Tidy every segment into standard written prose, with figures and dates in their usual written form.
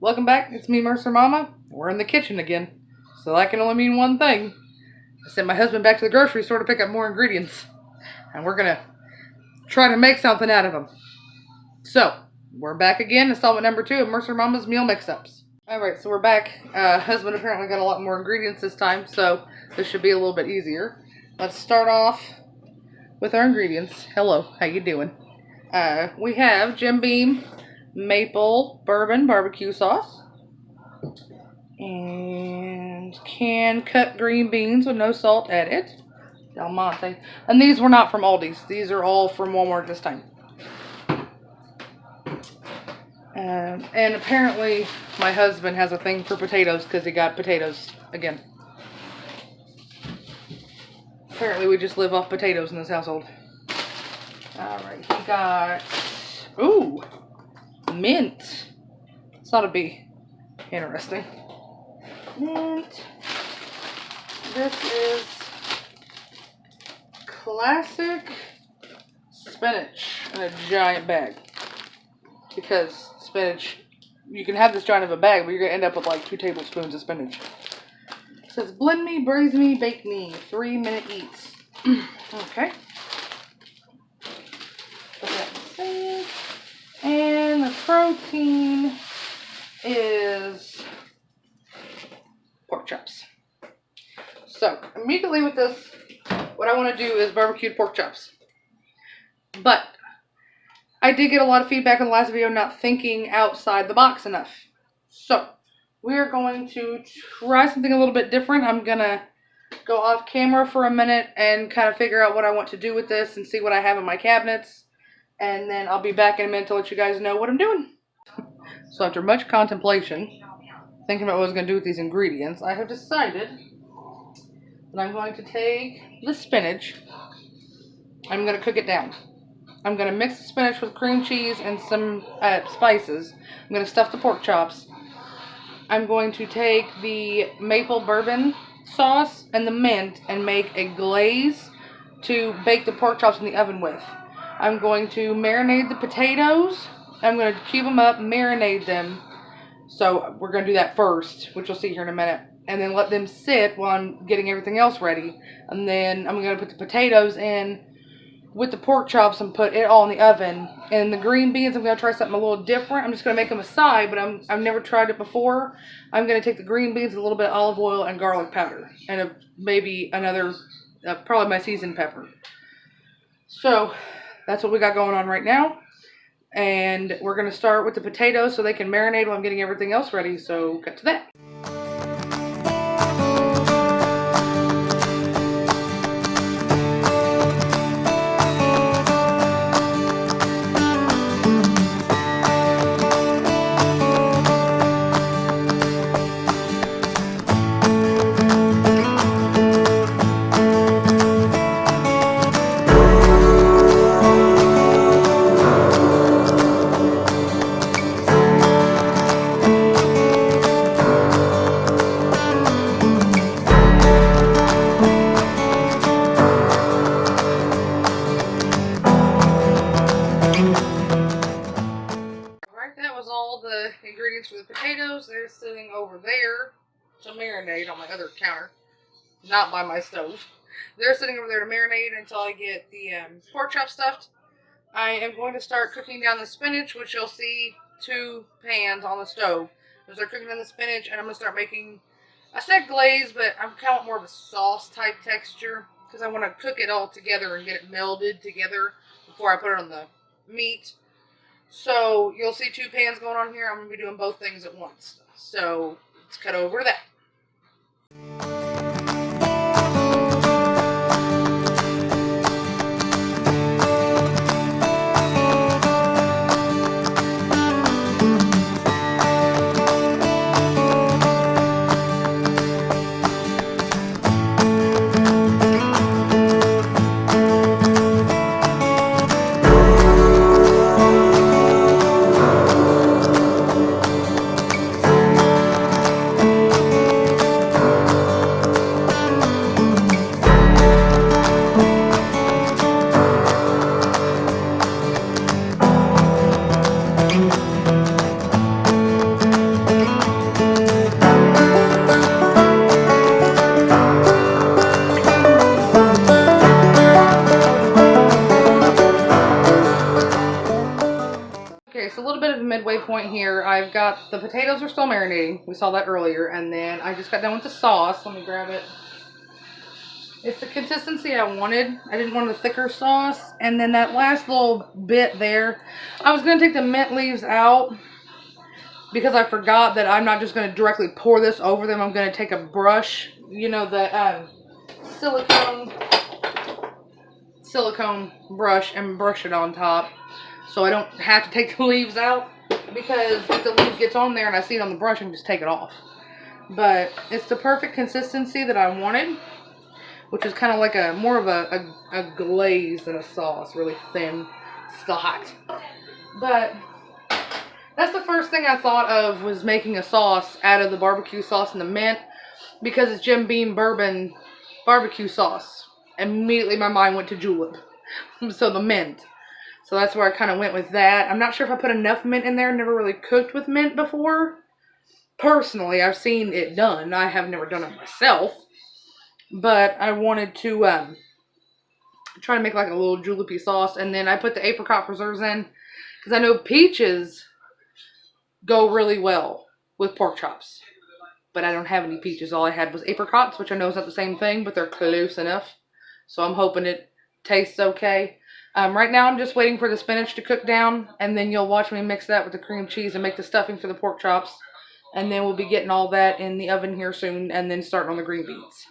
Welcome back. It's me, Mercer Mama. We're in the kitchen again. So that can only mean one thing. I sent my husband back to the grocery store to pick up more ingredients. And we're going to try to make something out of them. So, we're back again. Installment number 2 of Mercer Mama's Meal Mix-Ups. Alright, so we're back. Husband apparently got a lot more ingredients this time, so this should be a little bit easier. Let's start off with our ingredients. Hello, how you doing? We have Jim Beam maple bourbon barbecue sauce and canned cut green beans with no salt added, Del Monte, and these were not from Aldi's. These are all from Walmart this time. And apparently my husband has a thing for potatoes because he got potatoes again. Apparently we just live off potatoes in this household. Alright, he got, ooh, mint. This ought to be interesting. Mint. This is classic spinach in a giant bag. Because spinach, you can have this giant of a bag, but you're going to end up with like 2 tablespoons of spinach. It says blend me, braise me, bake me, 3-minute eats. Okay. Put that in. And the protein is pork chops. So, immediately with this, what I want to do is barbecued pork chops. But I did get a lot of feedback in the last video not thinking outside the box enough. So, we are going to try something a little bit different. I'm going to go off camera for a minute and kind of figure out what I want to do with this and see what I have in my cabinets. And then I'll be back in a minute to let you guys know what I'm doing. So after much contemplation, thinking about what I was going to do with these ingredients, I have decided that I'm going to take the spinach. I'm going to cook it down. I'm going to mix the spinach with cream cheese and some spices. I'm going to stuff the pork chops. I'm going to take the maple bourbon sauce and the mint and make a glaze to bake the pork chops in the oven with. I'm going to marinate the potatoes. I'm going to cube them up, marinate them. So we're going to do that first, which you'll see here in a minute. And then let them sit while I'm getting everything else ready. And then I'm going to put the potatoes in with the pork chops and put it all in the oven. And the green beans, I'm going to try something a little different. I'm just going to make them a side, but I've never tried it before. I'm going to take the green beans, a little bit of olive oil and garlic powder. And maybe another, probably my seasoned pepper. So that's what we got going on right now. And we're going to start with the potatoes so they can marinate while I'm getting everything else ready. So cut to that. All the ingredients for the potatoes. They're sitting over there to marinate on my other counter, not by my stove. They're sitting over there to marinate until I get the pork chop stuffed. I am going to start cooking down the spinach, which you'll see 2 pans on the stove. I'm going to start cooking down the spinach, and I'm going to start making, I said glaze, but I'm kind of more of a sauce type texture because I want to cook it all together and get it melded together before I put it on the meat. So, you'll see 2 pans going on here. I'm going to be doing both things at once. So, let's cut over to that. little bit of a midway point here. I've got the potatoes are still marinating. We saw that earlier. And then I just got done with the sauce. Let me grab it. It's the consistency I wanted. I didn't want a thicker sauce. And then that last little bit there, I was going to take the mint leaves out because I forgot that I'm not just going to directly pour this over them. I'm going to take a brush, you know, the silicone brush and brush it on top so I don't have to take the leaves out, because if the leaf gets on there and I see it on the brush, I can just take it off. But it's the perfect consistency that I wanted, which is kind of like more of a glaze than a sauce, really thin. Still hot. But that's the first thing I thought of, was making a sauce out of the barbecue sauce and the mint, because it's Jim Beam bourbon barbecue sauce. Immediately my mind went to julep. So the mint. So that's where I kind of went with that. I'm not sure if I put enough mint in there. Never really cooked with mint before. Personally, I've seen it done. I have never done it myself. But I wanted to try to make like a little julepy sauce. And then I put the apricot preserves in, because I know peaches go really well with pork chops. But I don't have any peaches. All I had was apricots, which I know is not the same thing, but they're close enough. So I'm hoping it tastes okay. Right now I'm just waiting for the spinach to cook down, and then you'll watch me mix that with the cream cheese and make the stuffing for the pork chops. And then we'll be getting all that in the oven here soon, and then starting on the green beans.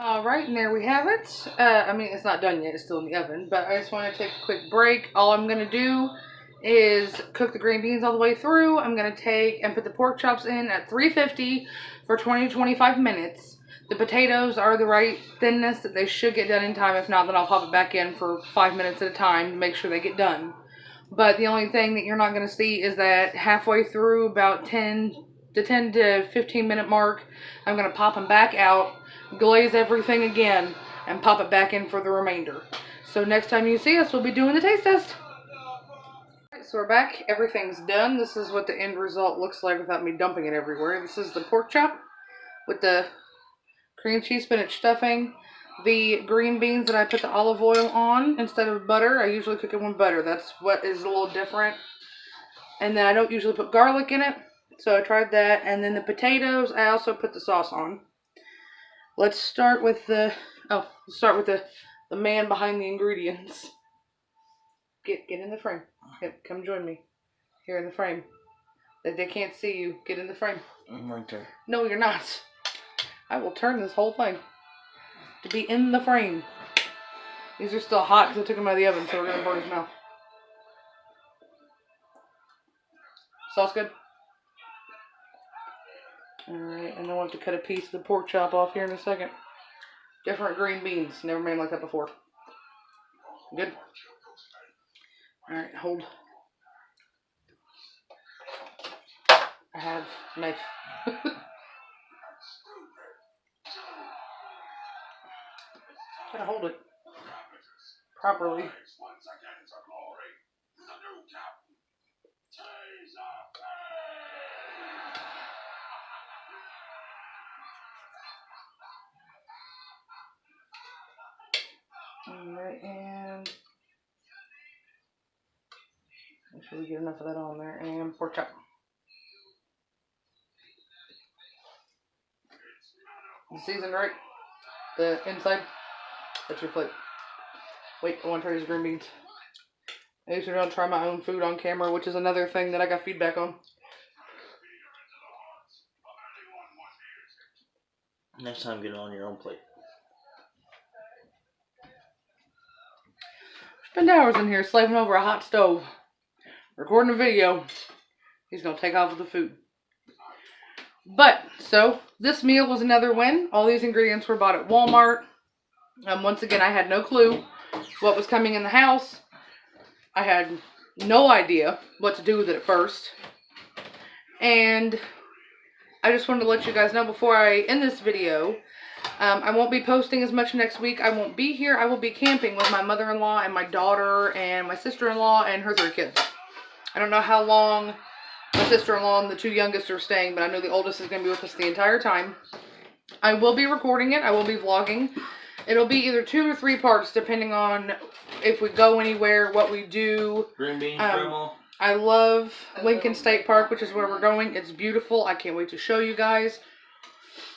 Alright, and there we have it. I mean, it's not done yet. It's still in the oven. But I just want to take a quick break. All I'm going to do is cook the green beans all the way through. I'm going to take and put the pork chops in at 350 for 20 to 25 minutes. The potatoes are the right thinness that they should get done in time. If not, then I'll pop it back in for 5 minutes at a time to make sure they get done. But the only thing that you're not going to see is that halfway through, about 10 to 15 minute mark, I'm going to pop them back out, glaze everything again, and pop it back in for the remainder. So next time you see us, we'll be doing the taste test. Alright, so we're back. Everything's done. This is what the end result looks like without me dumping it everywhere. This is the pork chop with the cream cheese spinach stuffing. The green beans that I put the olive oil on instead of butter. I usually cook it with butter. That's what is a little different. And then I don't usually put garlic in it, so I tried that. And then the potatoes, I also put the sauce on. Let's start with the man behind the ingredients. Get in the frame. Yep, come join me here in the frame. They can't see you. Get in the frame. I'm right there. No, you're not. I will turn this whole thing to be in the frame. These are still hot because I took them out of the oven, so we're going to burn his mouth. Sauce good? Alright, and then we'll have to cut a piece of the pork chop off here in a second. Different green beans. Never made them like that before. Good? Alright, hold. I have a knife. Gotta hold it properly. Alright, and sure we get enough of that on there. And pork chop. The seasoned right? The inside? That's your plate. Wait, I want to try these green beans. I usually don't try my own food on camera, which is another thing that I got feedback on. Next time, get it on your own plate. Spend hours in here slaving over a hot stove, recording a video. He's going to take off with the food. But, so, this meal was another win. All these ingredients were bought at Walmart. Once again, I had no clue what was coming in the house. I had no idea what to do with it at first. And I just wanted to let you guys know before I end this video, I won't be posting as much next week. I won't be here. I will be camping with my mother-in-law and my daughter and my sister-in-law and her 3 kids. I don't know how long my sister-in-law and the 2 youngest are staying, but I know the oldest is going to be with us the entire time. I will be recording it. I will be vlogging. It'll be either 2 or 3 parts, depending on if we go anywhere, what we do. Green beans, Grandma. I love Lincoln State Park, which is where we're going. It's beautiful. I can't wait to show you guys.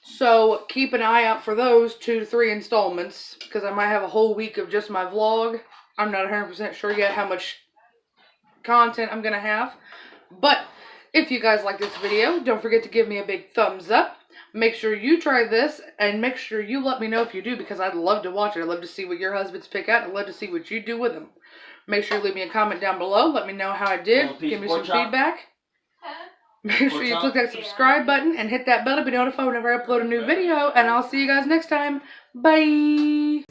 So keep an eye out for those 2 to 3 installments, because I might have a whole week of just my vlog. I'm not 100% sure yet how much content I'm going to have. But if you guys like this video, don't forget to give me a big thumbs up. Make sure you try this, and make sure you let me know if you do, because I'd love to watch it. I'd love to see what your husbands pick out. I'd love to see what you do with them. Make sure you leave me a comment down below. Let me know how I did. Give me some feedback. Make sure you click that subscribe button and hit that bell to be notified whenever I upload a new video. And I'll see you guys next time. Bye.